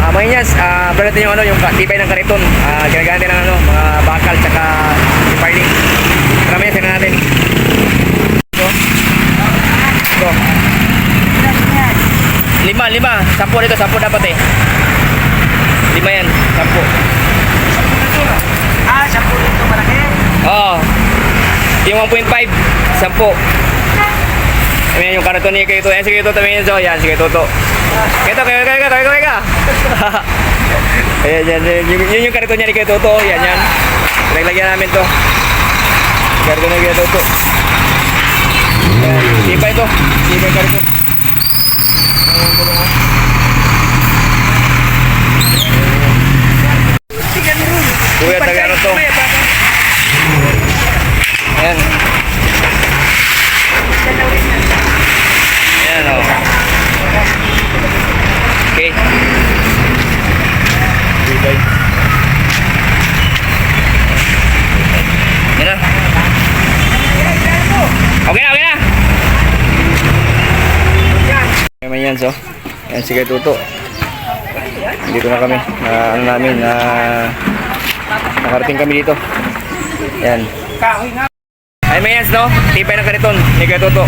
Mga Inyas, brad natin yung ano, yung tibay ng kariton. Ginagamit ng ano, mga bakal tsaka piling. Marami yan, tingnan natin. Ito. Ito. Lima. 10 dito, 10 dapat eh. 5 yan, 10. 10 dito malaki. Oo. Yung 1.5, 10. Ayan yung kariton ni Kito. Ayan si Kito, tumingin so. Yan si Kito. Kito. Ayan, yun yung kariton niya ni Kito. Yan. Pinaglagyan namin to. Kariton ni Kito. Ayan, tibay to. Tibay kariton. Kuya, tagaro to. Ayan. Ayan o. Okay. Tibay. Yan na. Okay na. May yan so. Ayan, sige tuto. Dito na kami. Nakarating kami dito. Ayan. Ay may yan no. Tibay ng kariton. Hindi kayo tuto.